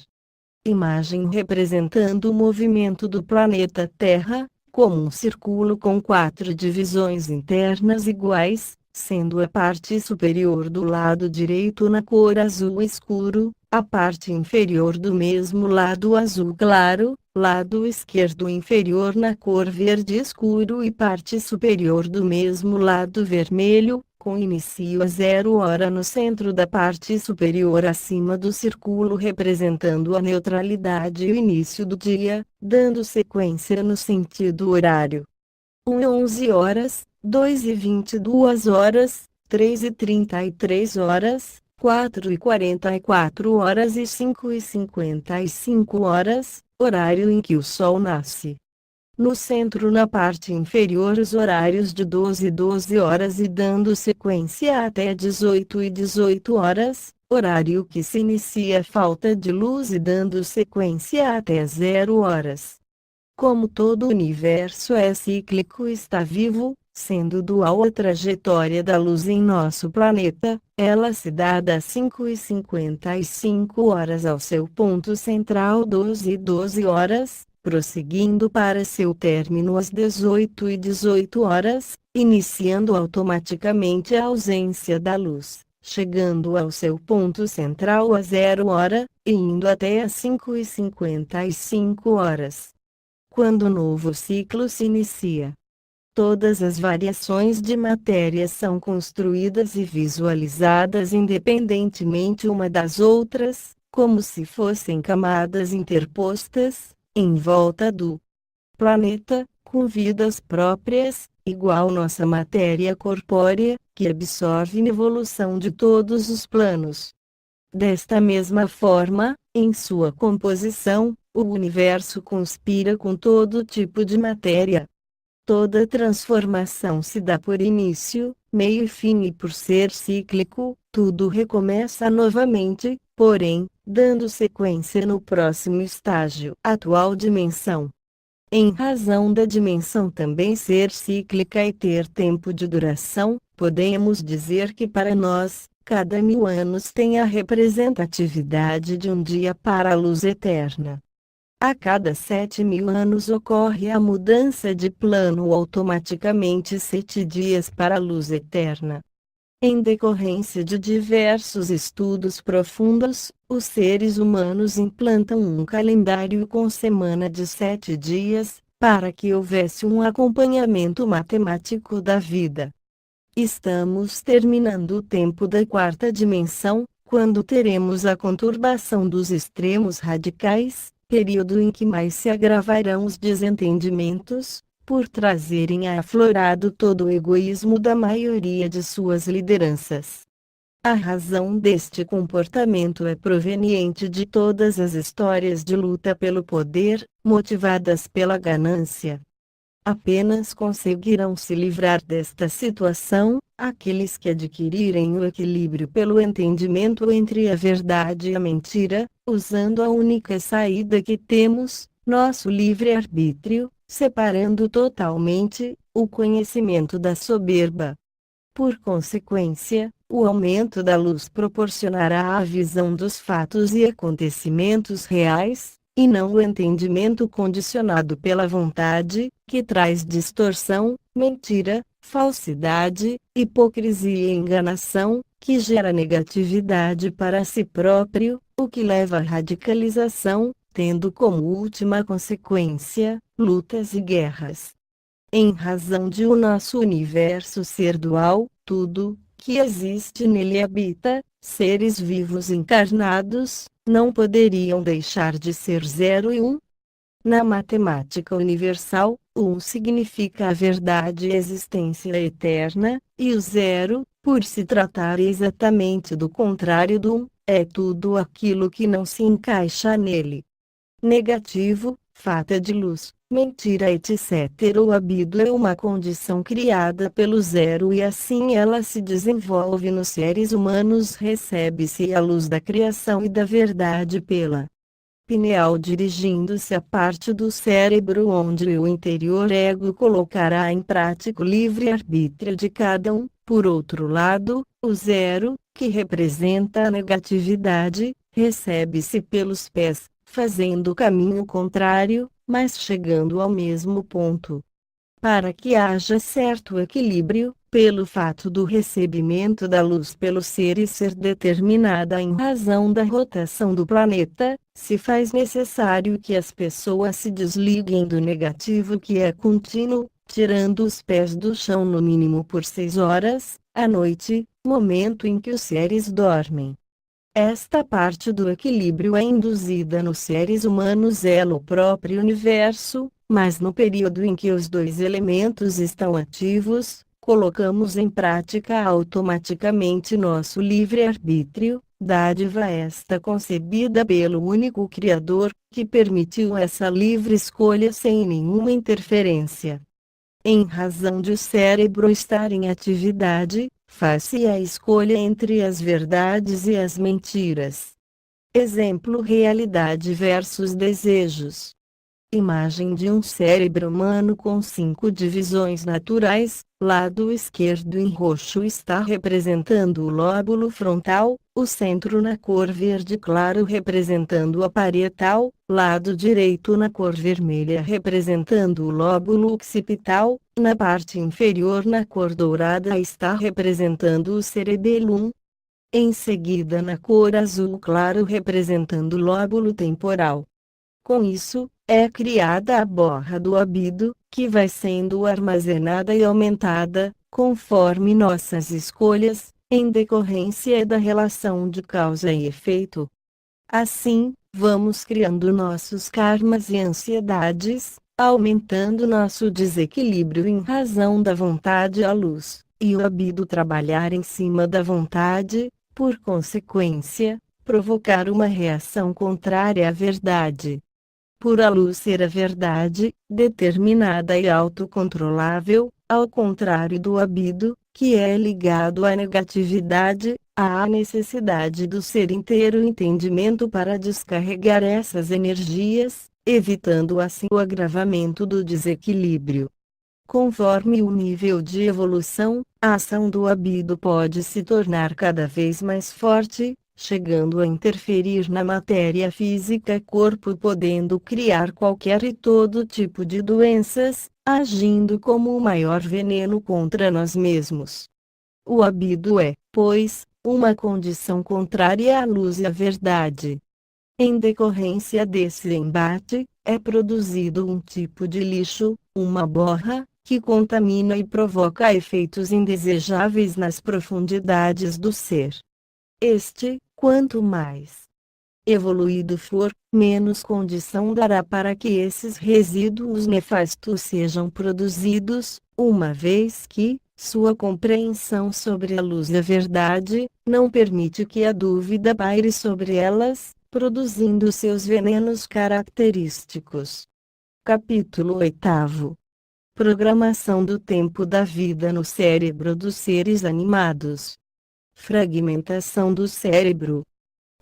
Imagem representando o movimento do planeta Terra, como um círculo com 4 divisões internas iguais, sendo a parte superior do lado direito na cor azul escuro, a parte inferior do mesmo lado azul claro, lado esquerdo inferior na cor verde escuro e parte superior do mesmo lado vermelho, com início a 0 hora no centro da parte superior acima do círculo, representando a neutralidade e o início do dia, dando sequência no sentido horário. 1h11, 2h22, 3h33, 4h44 e 5h55, horário em que o Sol nasce. No centro, na parte inferior, os horários de 12 horas e dando sequência até 18 horas, horário que se inicia a falta de luz e dando sequência até 0 horas. Como todo o universo é cíclico e está vivo, sendo dual a trajetória da luz em nosso planeta, ela se dá das 5h55 ao seu ponto central 12 horas, prosseguindo para seu término às 18 horas, iniciando automaticamente a ausência da luz, chegando ao seu ponto central a 0 hora, e indo até às 5h55. Quando o novo ciclo se inicia, todas as variações de matéria são construídas e visualizadas independentemente uma das outras, como se fossem camadas interpostas, em volta do planeta, com vidas próprias, igual nossa matéria corpórea, que absorve a evolução de todos os planos. Desta mesma forma, em sua composição, o universo conspira com todo tipo de matéria. Toda transformação se dá por início, meio e fim, e por ser cíclico, tudo recomeça novamente, porém, dando sequência no próximo estágio, atual dimensão. Em razão da dimensão também ser cíclica e ter tempo de duração, podemos dizer que para nós, cada 1000 anos tem a representatividade de um dia para a luz eterna. A cada 7000 anos ocorre a mudança de plano, automaticamente 7 dias para a luz eterna. Em decorrência de diversos estudos profundos, os seres humanos implantam um calendário com semana de 7 dias, para que houvesse um acompanhamento matemático da vida. Estamos terminando o tempo da quarta dimensão, quando teremos a conturbação dos extremos radicais, período em que mais se agravarão os desentendimentos, por trazerem aflorado todo o egoísmo da maioria de suas lideranças. A razão deste comportamento é proveniente de todas as histórias de luta pelo poder, motivadas pela ganância. Apenas conseguirão se livrar desta situação aqueles que adquirirem o equilíbrio pelo entendimento entre a verdade e a mentira, usando a única saída que temos, nosso livre-arbítrio, separando totalmente o conhecimento da soberba. Por consequência, o aumento da luz proporcionará a visão dos fatos e acontecimentos reais, e não o entendimento condicionado pela vontade, que traz distorção, mentira, falsidade, hipocrisia e enganação, que gera negatividade para si próprio, o que leva à radicalização, tendo como última consequência, lutas e guerras. Em razão de o nosso universo ser dual, tudo que existe nele habita, seres vivos encarnados, não poderiam deixar de ser 0 e 1. Na matemática universal, o 1 significa a verdade e a existência eterna, e o 0, por se tratar exatamente do contrário do 1, é tudo aquilo que não se encaixa nele. Negativo, falta de luz, mentira, etc. O libido é uma condição criada pelo zero e assim ela se desenvolve nos seres humanos. Recebe-se a luz da criação e da verdade pela pineal, dirigindo-se à parte do cérebro onde o interior ego colocará em prática o livre-arbítrio de cada um. Por outro lado, o zero, que representa a negatividade, recebe-se pelos pés, fazendo o caminho contrário, mas chegando ao mesmo ponto. Para que haja certo equilíbrio, pelo fato do recebimento da luz pelos seres ser determinada em razão da rotação do planeta, se faz necessário que as pessoas se desliguem do negativo que é contínuo, tirando os pés do chão no mínimo por 6 horas, à noite, momento em que os seres dormem. Esta parte do equilíbrio é induzida nos seres humanos no próprio universo, mas no período em que os dois elementos estão ativos, colocamos em prática automaticamente nosso livre-arbítrio, dádiva esta concebida pelo único Criador, que permitiu essa livre escolha sem nenhuma interferência. Em razão de o cérebro estar em atividade, faz-se a escolha entre as verdades e as mentiras. Exemplo: realidade versus desejos. Imagem de um cérebro humano com 5 divisões naturais. Lado esquerdo em roxo está representando o lóbulo frontal, o centro na cor verde claro representando a parietal, lado direito na cor vermelha representando o lóbulo occipital, na parte inferior na cor dourada está representando o cerebellum. Em seguida na cor azul claro representando o lóbulo temporal. Com isso, é criada a borra do libido, que vai sendo armazenada e aumentada, conforme nossas escolhas, em decorrência da relação de causa e efeito. Assim, vamos criando nossos karmas e ansiedades, aumentando nosso desequilíbrio em razão da vontade à luz, e o libido trabalhar em cima da vontade, por consequência, provocar uma reação contrária à verdade. Por a luz ser a verdade, determinada e autocontrolável, ao contrário do libido, que é ligado à negatividade, há necessidade do ser inteiro entendimento para descarregar essas energias, evitando assim o agravamento do desequilíbrio. Conforme o nível de evolução, a ação do libido pode se tornar cada vez mais forte, chegando a interferir na matéria física corpo, podendo criar qualquer e todo tipo de doenças, agindo como o maior veneno contra nós mesmos. O libido é, pois, uma condição contrária à luz e à verdade. Em decorrência desse embate, é produzido um tipo de lixo, uma borra, que contamina e provoca efeitos indesejáveis nas profundidades do ser. Este, quanto mais evoluído for, menos condição dará para que esses resíduos nefastos sejam produzidos, uma vez que sua compreensão sobre a luz da verdade não permite que a dúvida paire sobre elas, produzindo seus venenos característicos. Capítulo 8. Programação do tempo da vida no cérebro dos seres animados. Fragmentação do cérebro.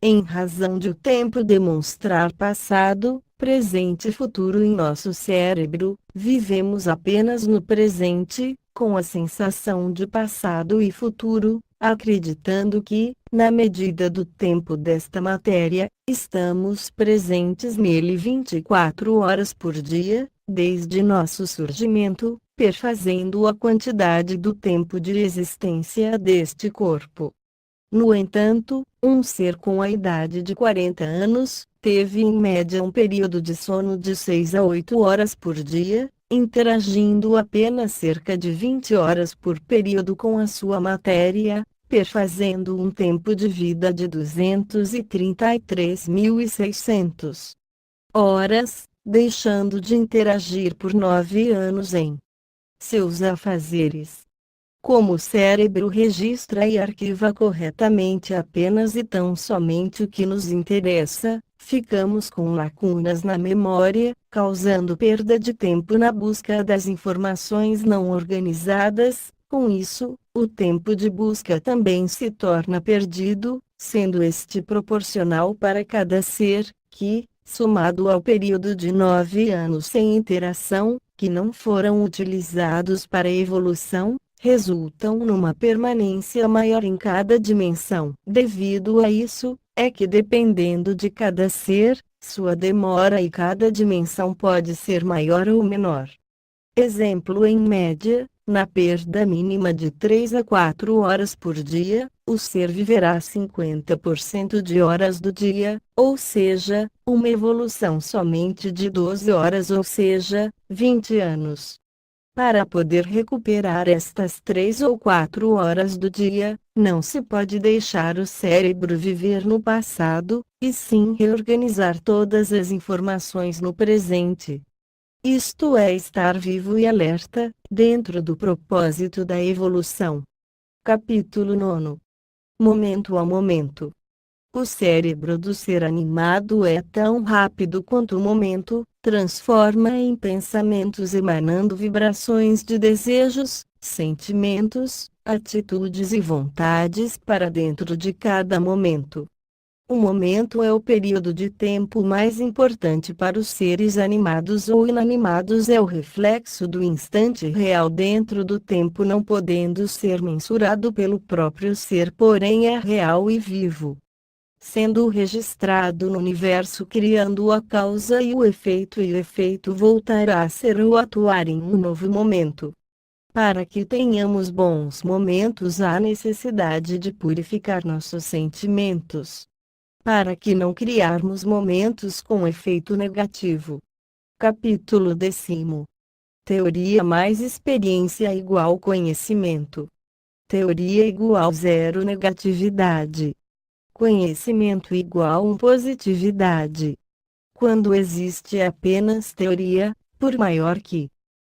Em razão de o tempo demonstrar passado, presente e futuro em nosso cérebro, vivemos apenas no presente, com a sensação de passado e futuro, acreditando que, na medida do tempo desta matéria, estamos presentes nele 24 horas por dia, desde nosso surgimento, perfazendo a quantidade do tempo de existência deste corpo. No entanto, um ser com a idade de 40 anos, teve em média um período de sono de 6 a 8 horas por dia, interagindo apenas cerca de 20 horas por período com a sua matéria, perfazendo um tempo de vida de 233.600 horas, deixando de interagir por 9 anos em seus afazeres. Como o cérebro registra e arquiva corretamente apenas e tão somente o que nos interessa, ficamos com lacunas na memória, causando perda de tempo na busca das informações não organizadas. Com isso, o tempo de busca também se torna perdido, sendo este proporcional para cada ser, que, somado ao período de 9 anos sem interação, que não foram utilizados para evolução, resultam numa permanência maior em cada dimensão. Devido a isso, é que dependendo de cada ser, sua demora em cada dimensão pode ser maior ou menor. Exemplo: em média, na perda mínima de 3 a 4 horas por dia, o ser viverá 50% de horas do dia, ou seja, uma evolução somente de 12 horas, ou seja, 20 anos. Para poder recuperar estas 3 ou 4 horas do dia, não se pode deixar o cérebro viver no passado, e sim reorganizar todas as informações no presente. Isto é estar vivo e alerta, dentro do propósito da evolução. Capítulo 9. Momento a momento. O cérebro do ser animado é tão rápido quanto o momento, transforma em pensamentos emanando vibrações de desejos, sentimentos, atitudes e vontades para dentro de cada momento. O momento é o período de tempo mais importante para os seres animados ou inanimados, é o reflexo do instante real dentro do tempo, não podendo ser mensurado pelo próprio ser, porém é real e vivo. Sendo registrado no universo, criando a causa e o efeito voltará a ser ou atuar em um novo momento. Para que tenhamos bons momentos, há necessidade de purificar nossos sentimentos, para que não criarmos momentos com efeito negativo. Capítulo 10. Teoria mais experiência igual conhecimento. Teoria igual zero negatividade. Conhecimento igual positividade. Quando existe apenas teoria, por maior que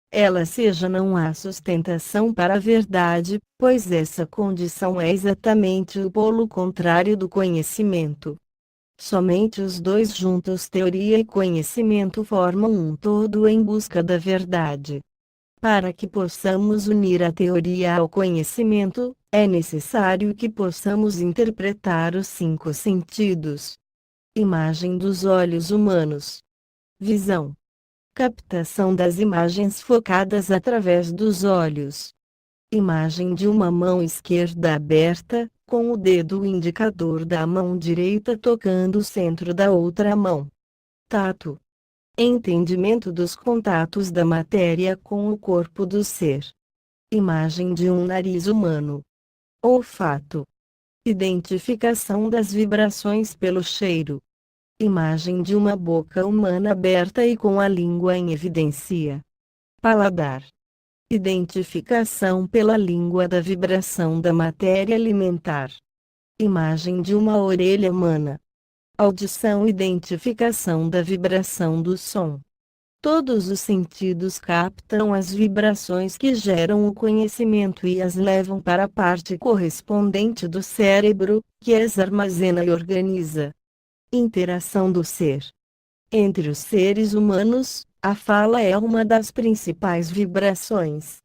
ela seja, não há sustentação para a verdade, pois essa condição é exatamente o polo contrário do conhecimento. Somente os dois juntos, teoria e conhecimento, formam um todo em busca da verdade. Para que possamos unir a teoria ao conhecimento, é necessário que possamos interpretar os 5 sentidos. Imagem dos olhos humanos. Visão. Captação das imagens focadas através dos olhos. Imagem de uma mão esquerda aberta, com o dedo indicador da mão direita tocando o centro da outra mão. Tato. Entendimento dos contatos da matéria com o corpo do ser. Imagem de um nariz humano. Olfato. Identificação das vibrações pelo cheiro. Imagem de uma boca humana aberta e com a língua em evidência. Paladar. Identificação pela língua da vibração da matéria alimentar. Imagem de uma orelha humana. Audição. Identificação da vibração do som. Todos os sentidos captam as vibrações que geram o conhecimento e as levam para a parte correspondente do cérebro, que as armazena e organiza. Interação do ser. Entre os seres humanos, a fala é uma das principais vibrações.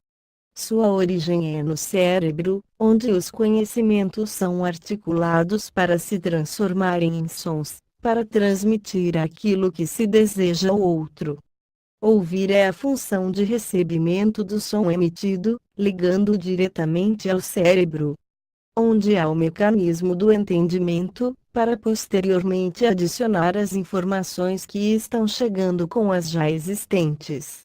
Sua origem é no cérebro, onde os conhecimentos são articulados para se transformarem em sons, para transmitir aquilo que se deseja ao outro. Ouvir é a função de recebimento do som emitido, ligando diretamente ao cérebro, onde há o mecanismo do entendimento, para posteriormente adicionar as informações que estão chegando com as já existentes.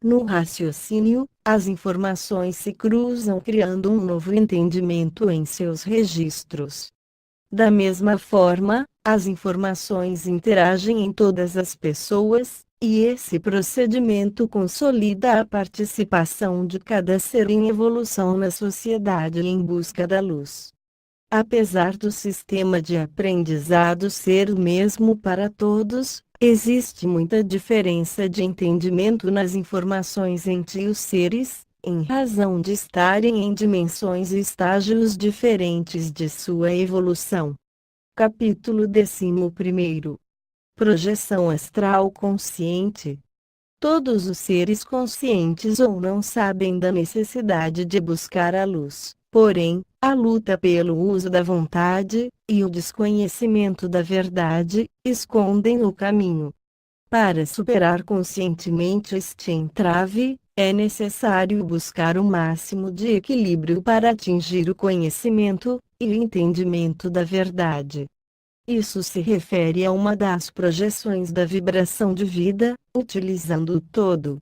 No raciocínio, as informações se cruzam, criando um novo entendimento em seus registros. Da mesma forma, as informações interagem em todas as pessoas, e esse procedimento consolida a participação de cada ser em evolução na sociedade em busca da luz. Apesar do sistema de aprendizado ser o mesmo para todos, existe muita diferença de entendimento nas informações entre os seres, em razão de estarem em dimensões e estágios diferentes de sua evolução. Capítulo 11. Projeção astral consciente. Todos os seres conscientes ou não sabem da necessidade de buscar a luz, porém, a luta pelo uso da vontade, e o desconhecimento da verdade, escondem o caminho. Para superar conscientemente este entrave, é necessário buscar o máximo de equilíbrio para atingir o conhecimento e o entendimento da verdade. Isso se refere a uma das projeções da vibração de vida, utilizando o todo.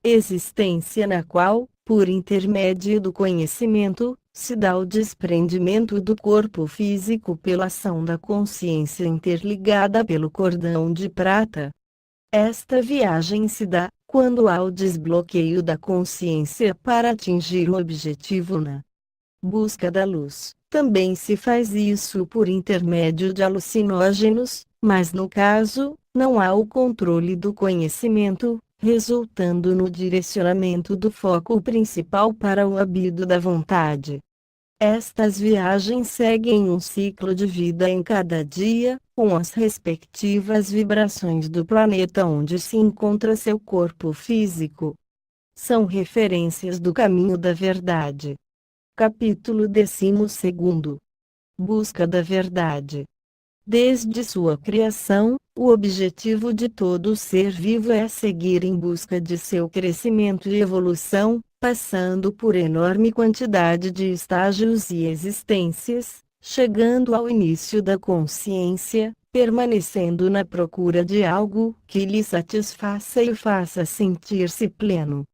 Existência na qual, por intermédio do conhecimento, se dá o desprendimento do corpo físico pela ação da consciência interligada pelo cordão de prata. Esta viagem se dá, quando há o desbloqueio da consciência para atingir o objetivo na busca da luz. Também se faz isso por intermédio de alucinógenos, mas no caso, não há o controle do conhecimento, resultando no direcionamento do foco principal para o habido da vontade. Estas viagens seguem um ciclo de vida em cada dia, com as respectivas vibrações do planeta onde se encontra seu corpo físico. São referências do caminho da verdade. Capítulo 12. Busca da verdade. Desde sua criação, o objetivo de todo ser vivo é seguir em busca de seu crescimento e evolução, passando por enorme quantidade de estágios e existências, chegando ao início da consciência, permanecendo na procura de algo que lhe satisfaça e o faça sentir-se pleno.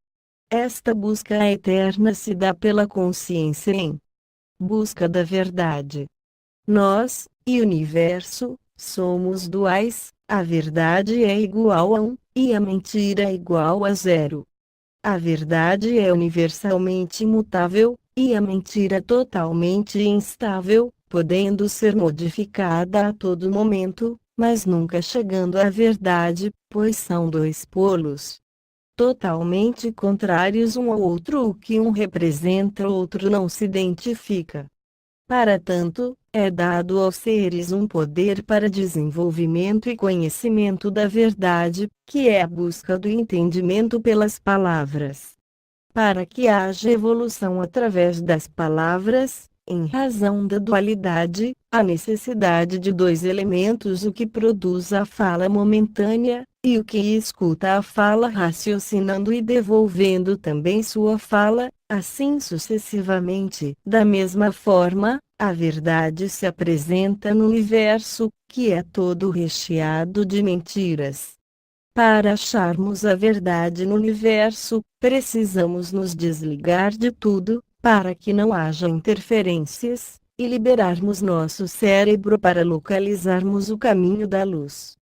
Esta busca eterna se dá pela consciência em busca da verdade. Nós, e o universo, somos duais, a verdade é igual a 1, e a mentira é igual a 0. A verdade é universalmente imutável, e a mentira totalmente instável, podendo ser modificada a todo momento, mas nunca chegando à verdade, pois são dois polos totalmente contrários um ao outro. O que um representa o outro não se identifica. Para tanto, é dado aos seres um poder para desenvolvimento e conhecimento da verdade, que é a busca do entendimento pelas palavras. Para que haja evolução através das palavras, em razão da dualidade, a necessidade de dois elementos: o que produz a fala momentânea, e o que escuta a fala raciocinando e devolvendo também sua fala, assim sucessivamente. Da mesma forma, a verdade se apresenta no universo, que é todo recheado de mentiras. Para acharmos a verdade no universo, precisamos nos desligar de tudo, para que não haja interferências, e liberarmos nosso cérebro para localizarmos o caminho da luz.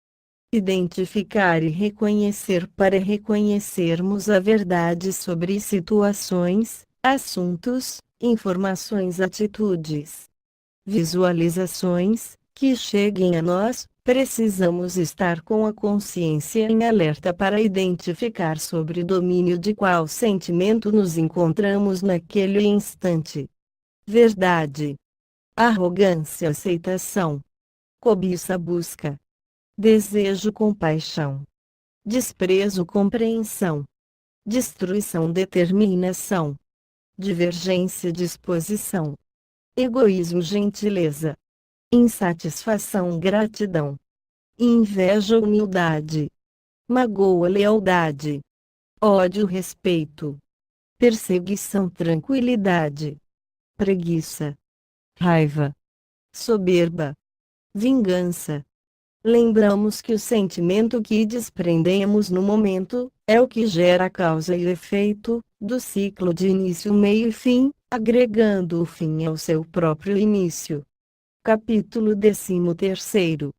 Identificar e reconhecer. Para reconhecermos a verdade sobre situações, assuntos, informações, atitudes, visualizações, que cheguem a nós, precisamos estar com a consciência em alerta para identificar sobre o domínio de qual sentimento nos encontramos naquele instante. Verdade. Arrogância, aceitação. Cobiça, busca. Desejo, compaixão. Desprezo, compreensão. Destruição, determinação. Divergência, disposição. Egoísmo, gentileza. Insatisfação, gratidão. Inveja, humildade. Magoa, lealdade. Ódio, respeito. Perseguição, tranquilidade. Preguiça. Raiva. Soberba. Vingança. Lembramos que o sentimento que desprendemos no momento, é o que gera a causa e o efeito, do ciclo de início, meio e fim, agregando o fim ao seu próprio início. Capítulo 13.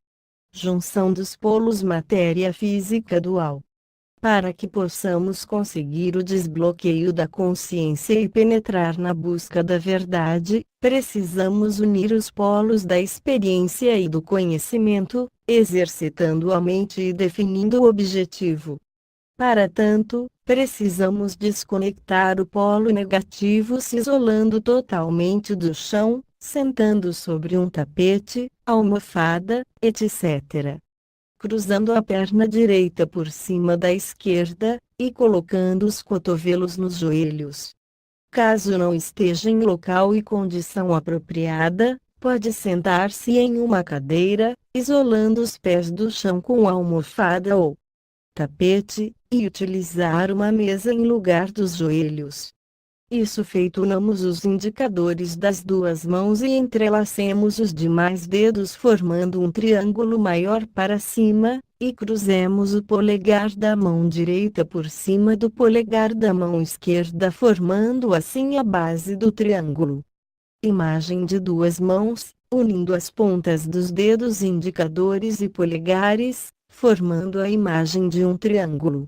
Junção dos polos matéria física dual. Para que possamos conseguir o desbloqueio da consciência e penetrar na busca da verdade, precisamos unir os polos da experiência e do conhecimento, exercitando a mente e definindo o objetivo. Para tanto, precisamos desconectar o polo negativo, se isolando totalmente do chão, sentando sobre um tapete, almofada, etc. cruzando a perna direita por cima da esquerda, e colocando os cotovelos nos joelhos. Caso não esteja em local e condição apropriada, pode sentar-se em uma cadeira, isolando os pés do chão com almofada ou tapete, e utilizar uma mesa em lugar dos joelhos. Isso feito, unamos os indicadores das duas mãos e entrelacemos os demais dedos formando um triângulo maior para cima, e cruzemos o polegar da mão direita por cima do polegar da mão esquerda formando assim a base do triângulo. Imagem de duas mãos, unindo as pontas dos dedos indicadores e polegares, formando a imagem de um triângulo.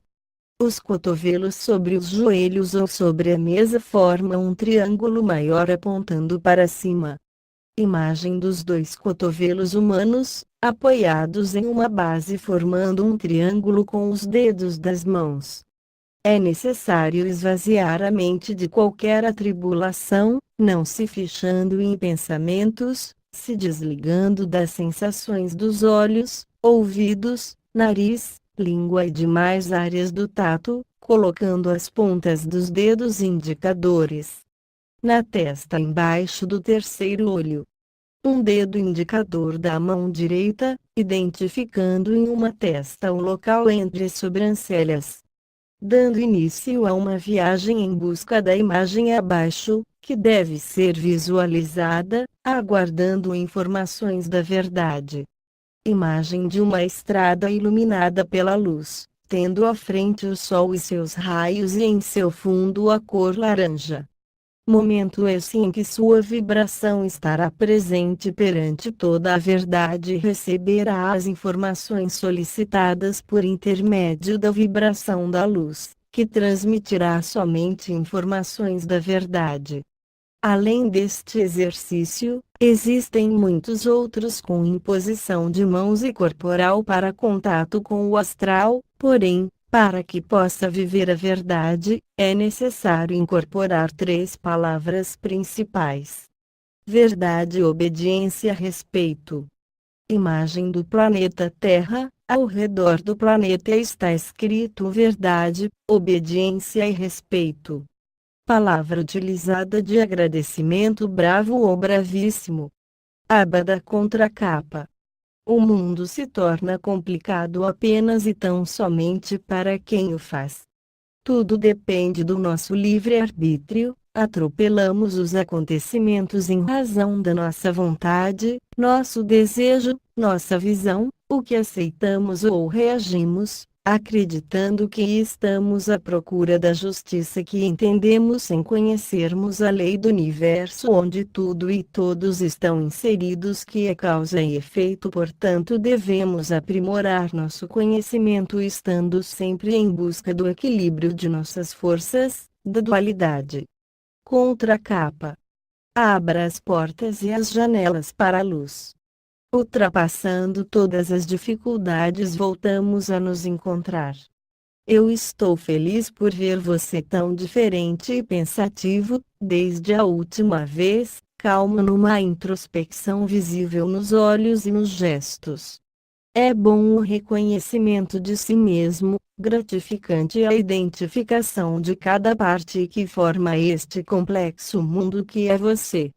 Os cotovelos sobre os joelhos ou sobre a mesa formam um triângulo maior apontando para cima. Imagem dos dois cotovelos humanos, apoiados em uma base formando um triângulo com os dedos das mãos. É necessário esvaziar a mente de qualquer atribulação, não se fixando em pensamentos, se desligando das sensações dos olhos, ouvidos, nariz, língua e demais áreas do tato, colocando as pontas dos dedos indicadores na testa embaixo do terceiro olho. Um dedo indicador da mão direita, identificando em uma testa o local entre as sobrancelhas. Dando início a uma viagem em busca da imagem abaixo, que deve ser visualizada, aguardando informações da verdade. Imagem de uma estrada iluminada pela luz, tendo à frente o sol e seus raios e em seu fundo a cor laranja. Momento esse em que sua vibração estará presente perante toda a verdade e receberá as informações solicitadas por intermédio da vibração da luz, que transmitirá somente informações da verdade. Além deste exercício, existem muitos outros com imposição de mãos e corporal para contato com o astral, porém, para que possa viver a verdade, é necessário incorporar 3 palavras principais: verdade, obediência, respeito. Imagem do planeta Terra, ao redor do planeta está escrito verdade, obediência e respeito. Palavra utilizada de agradecimento bravo ou bravíssimo. Aba da contracapa. O mundo se torna complicado apenas e tão somente para quem o faz. Tudo depende do nosso livre-arbítrio, atropelamos os acontecimentos em razão da nossa vontade, nosso desejo, nossa visão, o que aceitamos ou reagimos, acreditando que estamos à procura da justiça que entendemos sem conhecermos a lei do universo onde tudo e todos estão inseridos que é causa e efeito, portanto devemos aprimorar nosso conhecimento estando sempre em busca do equilíbrio de nossas forças, da dualidade. Contracapa. Abra as portas e as janelas para a luz. Ultrapassando todas as dificuldades, voltamos a nos encontrar. Eu estou feliz por ver você tão diferente e pensativo, desde a última vez, calmo numa introspecção visível nos olhos e nos gestos. É bom o reconhecimento de si mesmo, gratificante a identificação de cada parte que forma este complexo mundo que é você.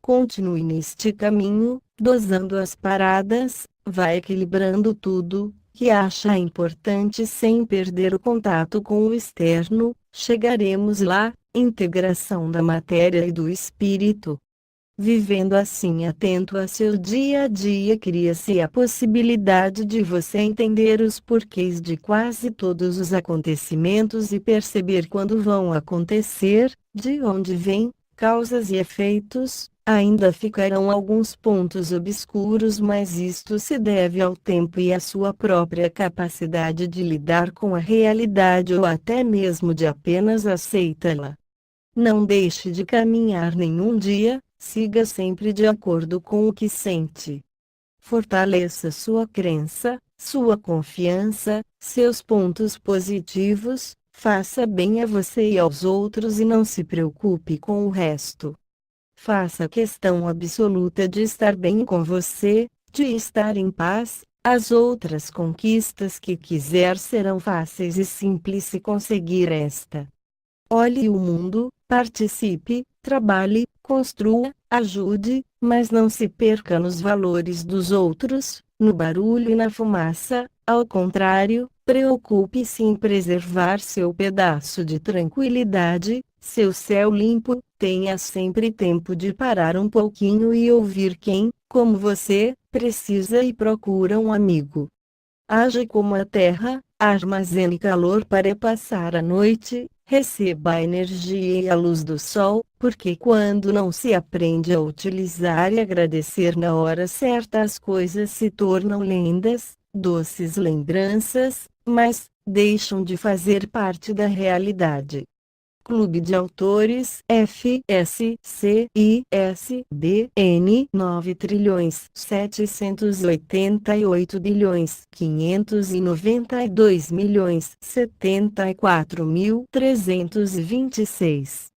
Continue neste caminho, dosando as paradas, vai equilibrando tudo que acha importante sem perder o contato com o externo, chegaremos lá, integração da matéria e do espírito. Vivendo assim atento a seu dia a dia, cria-se a possibilidade de você entender os porquês de quase todos os acontecimentos e perceber quando vão acontecer, de onde vêm, causas e efeitos. Ainda ficarão alguns pontos obscuros, mas isto se deve ao tempo e à sua própria capacidade de lidar com a realidade ou até mesmo de apenas aceitá-la. Não deixe de caminhar nenhum dia, siga sempre de acordo com o que sente. Fortaleça sua crença, sua confiança, seus pontos positivos, faça bem a você e aos outros e não se preocupe com o resto. Faça questão absoluta de estar bem com você, de estar em paz, As outras conquistas que quiser serão fáceis e simples se conseguir esta. Olhe o mundo, participe, trabalhe, construa, ajude, mas não se perca nos valores dos outros, no barulho e na fumaça. Ao contrário, preocupe-se em preservar seu pedaço de tranquilidade, seu céu limpo. Tenha sempre tempo de parar um pouquinho e ouvir quem, como você, precisa e procura um amigo. Age como a terra, armazene calor para passar a noite, receba a energia e a luz do sol, porque quando não se aprende a utilizar e agradecer na hora certa, as coisas se tornam lendas, doces lembranças, mas deixam de fazer parte da realidade. Clube de Autores FSCISBN 9.788.592.074.326